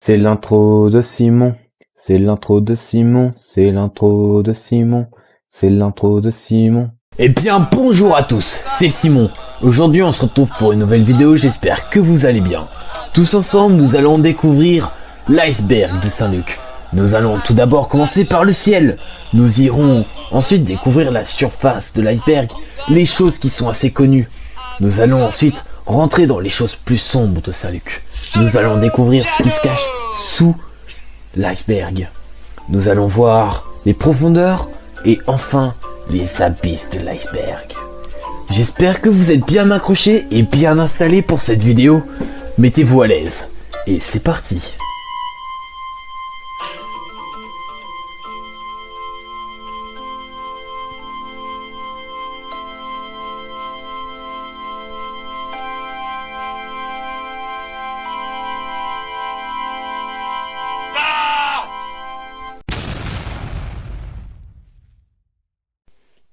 C'est l'intro de Simon, c'est l'intro de Simon, c'est l'intro de Simon, c'est l'intro de Simon. Eh bien bonjour à tous, c'est Simon. Aujourd'hui on se retrouve pour une nouvelle vidéo, j'espère que vous allez bien. Tous ensemble nous allons découvrir l'iceberg de Saint-Luc. Nous allons tout d'abord commencer par le ciel. Nous irons ensuite découvrir la surface de l'iceberg, les choses qui sont assez connues. Nous allons ensuite rentrer dans les choses plus sombres de Saint-Luc. Nous allons découvrir ce qui se cache sous l'iceberg. Nous allons voir les profondeurs et enfin les abysses de l'iceberg. J'espère que vous êtes bien accrochés et bien installés pour cette vidéo. Mettez-vous à l'aise et c'est parti.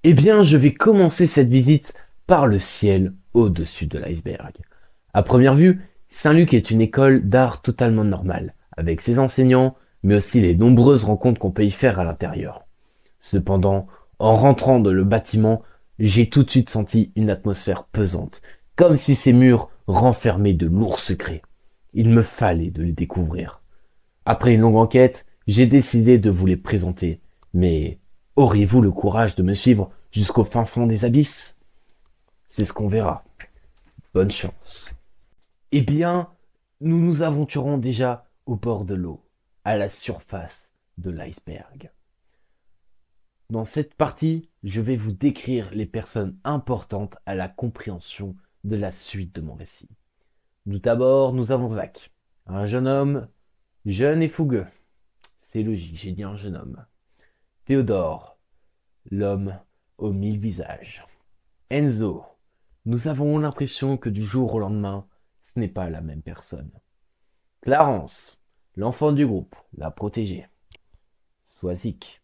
Eh bien, je vais commencer cette visite par le ciel au-dessus de l'iceberg. À première vue, Saint-Luc est une école d'art totalement normale, avec ses enseignants, mais aussi les nombreuses rencontres qu'on peut y faire à l'intérieur. Cependant, en rentrant dans le bâtiment, j'ai tout de suite senti une atmosphère pesante, comme si ces murs renfermaient de lourds secrets. Il me fallait de les découvrir. Après une longue enquête, j'ai décidé de vous les présenter, mais auriez-vous le courage de me suivre jusqu'au fin fond des abysses? C'est ce qu'on verra. Bonne chance. Eh bien, nous nous aventurons déjà au bord de l'eau, à la surface de l'iceberg. Dans cette partie, je vais vous décrire les personnes importantes à la compréhension de la suite de mon récit. Tout d'abord, nous avons Zach, un jeune homme, jeune et fougueux. C'est logique, j'ai dit un jeune homme. Théodore, l'homme aux 1000 visages. Enzo, nous avons l'impression que du jour au lendemain, ce n'est pas la même personne. Clarence, l'enfant du groupe, la protégée. Swazik,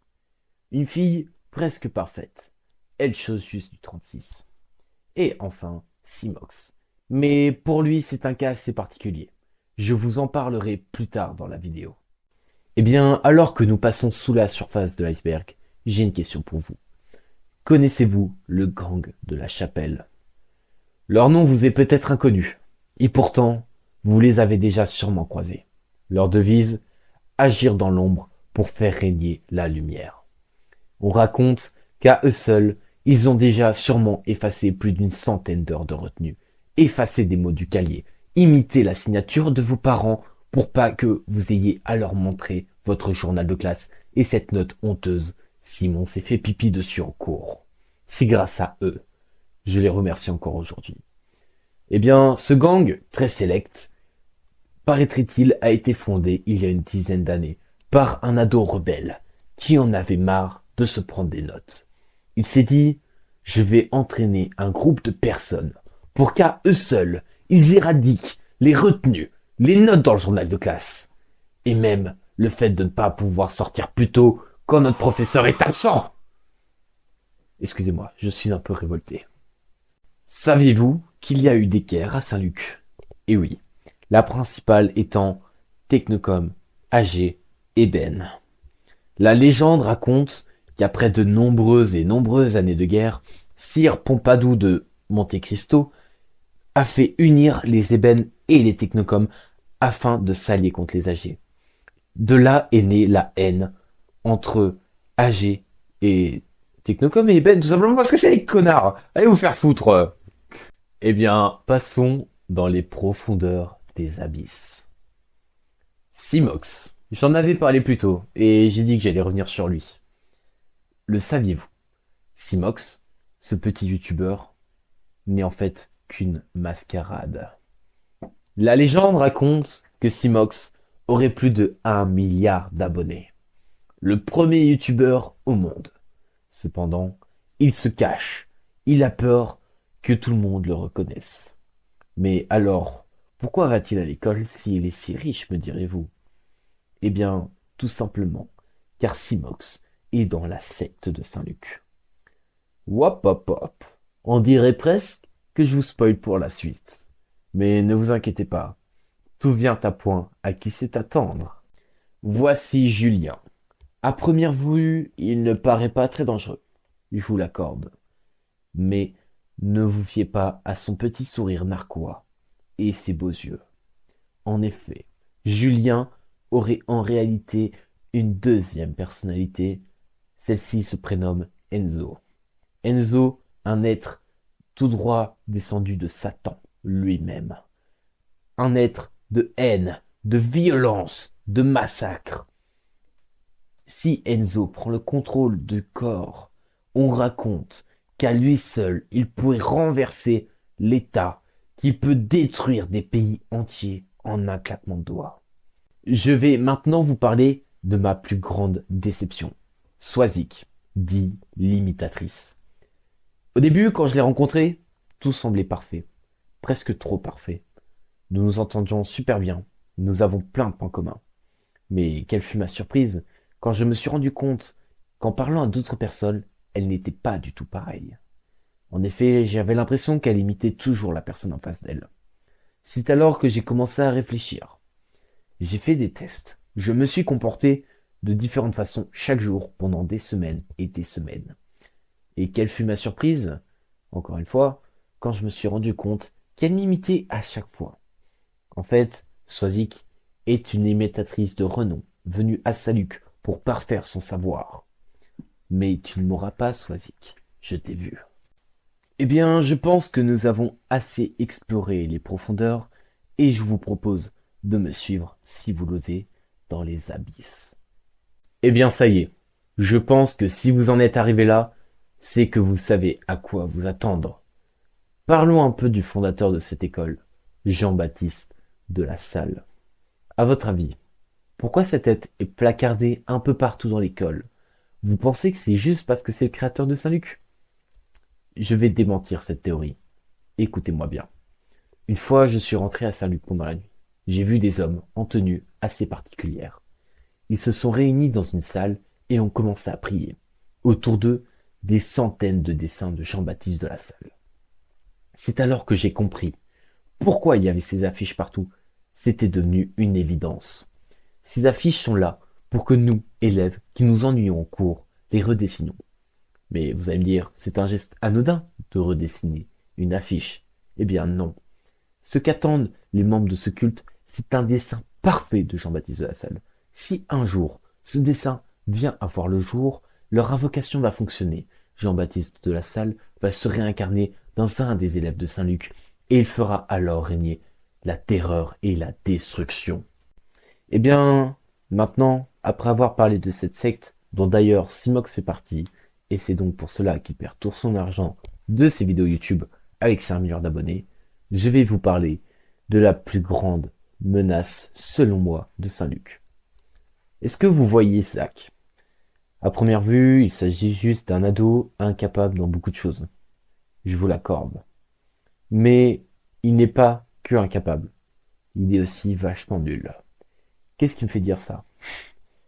une fille presque parfaite. Elle chose juste du 36. Et enfin, Simox. Mais pour lui, c'est un cas assez particulier. Je vous en parlerai plus tard dans la vidéo. Eh bien, alors que nous passons sous la surface de l'iceberg, j'ai une question pour vous. Connaissez-vous le gang de la chapelle? Leur nom vous est peut-être inconnu, et pourtant, vous les avez déjà sûrement croisés. Leur devise, agir dans l'ombre pour faire régner la lumière. On raconte qu'à eux seuls, ils ont déjà sûrement effacé plus d'une centaine d'heures de retenue, effacé des mots du cahier, imité la signature de vos parents pour pas que vous ayez à leur montrer votre journal de classe et cette note honteuse. Simon s'est fait pipi dessus en cours. C'est grâce à eux. Je les remercie encore aujourd'hui. Eh bien, ce gang, très sélect, paraîtrait-il, a été fondé il y a une dizaine d'années par un ado rebelle qui en avait marre de se prendre des notes. Il s'est dit, je vais entraîner un groupe de personnes pour qu'à eux seuls, ils éradiquent les retenues, les notes dans le journal de classe. Et même le fait de ne pas pouvoir sortir plus tôt quand notre professeur est absent. Excusez-moi, je suis un peu révolté. Saviez-vous qu'il y a eu des guerres à Saint-Luc? Eh oui, la principale étant Technocom, AG et Ben. La légende raconte qu'après de nombreuses années de guerre, Sire Pompadour de Monte Cristo a fait unir les ébènes et les Technocom afin de s'allier contre les AG. De là est née la haine entre AG et Technocom et ébène, tout simplement parce que c'est des connards. Allez vous faire foutre. Eh bien, passons dans les profondeurs des abysses. Simox. J'en avais parlé plus tôt, et j'ai dit que j'allais revenir sur lui. Le saviez-vous? Simox, ce petit youtubeur, n'est en fait qu'une mascarade. La légende raconte que Simox aurait plus de 1 milliard d'abonnés. Le premier youtubeur au monde. Cependant, il se cache. Il a peur que tout le monde le reconnaisse. Mais alors, pourquoi va-t-il à l'école s'il est si riche, me direz-vous? Eh bien, tout simplement, car Simox est dans la secte de Saint-Luc. Wop hop hop, on dirait presque que je vous spoil pour la suite. Mais ne vous inquiétez pas, Tout vient à point, à qui sait attendre. Voici Julien. À première vue, il ne paraît pas très dangereux, je vous l'accorde. Mais ne vous fiez pas à son petit sourire narquois et ses beaux yeux. En effet, Julien aurait en réalité une deuxième personnalité. Celle-ci se prénomme Enzo. Enzo, un être tout droit descendu de Satan lui-même. Un être de haine, de violence, de massacre. Si Enzo prend le contrôle du corps, on raconte qu'à lui seul, il pourrait renverser l'État qui peut détruire des pays entiers en un claquement de doigts. Je vais maintenant vous parler de ma plus grande déception. Swazik, dit l'imitatrice. Au début, quand je l'ai rencontrée, tout semblait parfait, presque trop parfait. Nous nous entendions super bien, nous avons plein de points communs. Mais quelle fut ma surprise quand je me suis rendu compte qu'en parlant à d'autres personnes, elle n'était pas du tout pareille. En effet, j'avais l'impression qu'elle imitait toujours la personne en face d'elle. C'est alors que j'ai commencé à réfléchir. J'ai fait des tests. Je me suis comporté de différentes façons chaque jour pendant des semaines et des semaines. Et quelle fut ma surprise, encore une fois, quand je me suis rendu compte qu'elle m'imitait à chaque fois. En fait, Swazik est une imitatrice de renom, venue à Saluc pour parfaire son savoir. Mais tu ne m'auras pas, Swazik, je t'ai vu. Eh bien, je pense que nous avons assez exploré les profondeurs et je vous propose de me suivre, si vous l'osez, dans les abysses. Eh bien, ça y est. Je pense que si vous en êtes arrivé là, c'est que vous savez à quoi vous attendre. Parlons un peu du fondateur de cette école, Jean-Baptiste de la Salle. À votre avis, pourquoi cette tête est placardée un peu partout dans l'école? Vous pensez que c'est juste parce que c'est le créateur de Saint-Luc? Je vais démentir cette théorie. Écoutez-moi bien. Une fois, je suis rentré à Saint-Luc pendant la nuit. J'ai vu des hommes en tenue assez particulière. Ils se sont réunis dans une salle et ont commencé à prier. Autour d'eux, des centaines de dessins de Jean-Baptiste de la Salle. C'est alors que j'ai compris pourquoi il y avait ces affiches partout. C'était devenu une évidence. Ces affiches sont là pour que nous, élèves, qui nous ennuyons en cours, les redessinons. Mais vous allez me dire, c'est un geste anodin de redessiner une affiche. Eh bien non. Ce qu'attendent les membres de ce culte, c'est un dessin parfait de Jean-Baptiste de la Salle. Si un jour, ce dessin vient à voir le jour, leur invocation va fonctionner. Jean-Baptiste de la Salle va se réincarner dans un des élèves de Saint-Luc et il fera alors régner la terreur et la destruction. Eh bien, maintenant, après avoir parlé de cette secte, dont d'ailleurs Simox fait partie, et c'est donc pour cela qu'il perd tout son argent de ses vidéos YouTube avec ses 1 million d'abonnés, je vais vous parler de la plus grande menace, selon moi, de Saint-Luc. Est-ce que vous voyez Zach? À première vue, il s'agit juste d'un ado incapable dans beaucoup de choses. Je vous l'accorde. Mais il n'est pas que incapable. Il est aussi vachement nul. Qu'est-ce qui me fait dire ça?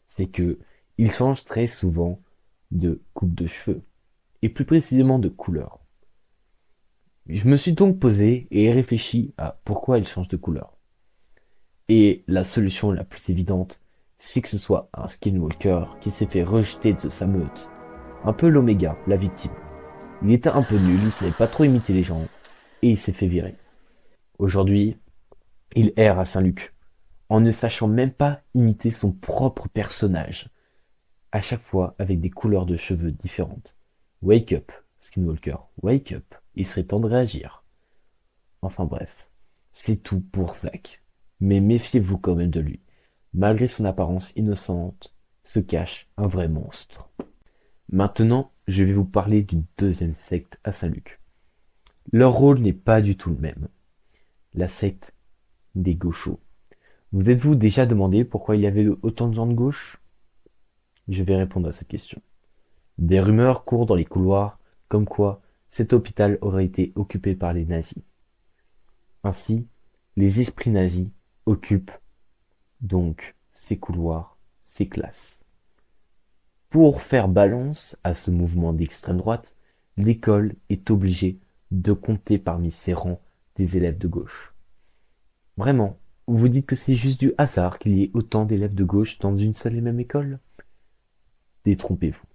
C'est que il change très souvent de coupe de cheveux, et plus précisément de couleur. Je me suis donc posé et réfléchi à pourquoi il change de couleur. Et la solution la plus évidente, c'est que ce soit un skinwalker qui s'est fait rejeter de sa meute. Un peu l'Oméga, la victime. Il était un peu nul, il savait pas trop imiter les gens, et il s'est fait virer. Aujourd'hui, il erre à Saint-Luc, en ne sachant même pas imiter son propre personnage, à chaque fois avec des couleurs de cheveux différentes. Wake up, Skinwalker, wake up, il serait temps de réagir. Enfin bref, c'est tout pour Zach. Mais méfiez-vous quand même de lui. Malgré son apparence innocente, se cache un vrai monstre. Maintenant, je vais vous parler d'une deuxième secte à Saint-Luc. Leur rôle n'est pas du tout le même. La secte des gauchos. Vous êtes-vous déjà demandé pourquoi il y avait autant de gens de gauche? Je vais répondre à cette question. Des rumeurs courent dans les couloirs, comme quoi cet hôpital aurait été occupé par les nazis. Ainsi, les esprits nazis occupent donc ces couloirs, ces classes. Pour faire balance à ce mouvement d'extrême droite, l'école est obligée de compter parmi ses rangs des élèves de gauche. Vraiment, Vous dites que c'est juste du hasard qu'il y ait autant d'élèves de gauche dans une seule et même école? Détrompez-vous.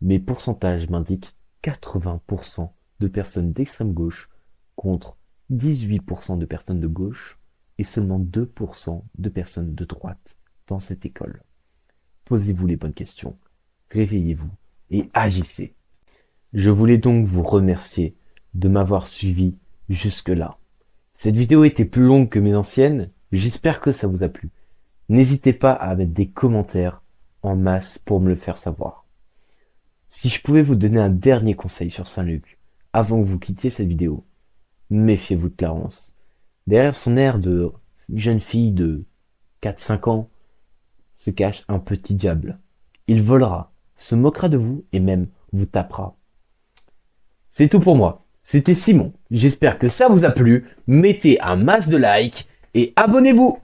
Mes pourcentages m'indiquent 80% de personnes d'extrême gauche contre 18% de personnes de gauche et seulement 2% de personnes de droite dans cette école. Posez-vous les bonnes questions, réveillez-vous et agissez. Je voulais donc vous remercier de m'avoir suivi jusque-là. Cette vidéo était plus longue que mes anciennes, j'espère que ça vous a plu. N'hésitez pas à mettre des commentaires en masse pour me le faire savoir. Si je pouvais vous donner un dernier conseil sur Saint-Luc, avant que vous quittiez cette vidéo, méfiez-vous de Clarence. Derrière son air de jeune fille de 4-5 ans se cache un petit diable. Il volera, se moquera de vous et même vous tapera. C'est tout pour moi. C'était Simon. J'espère que ça vous a plu. Mettez un masse de likes et abonnez-vous.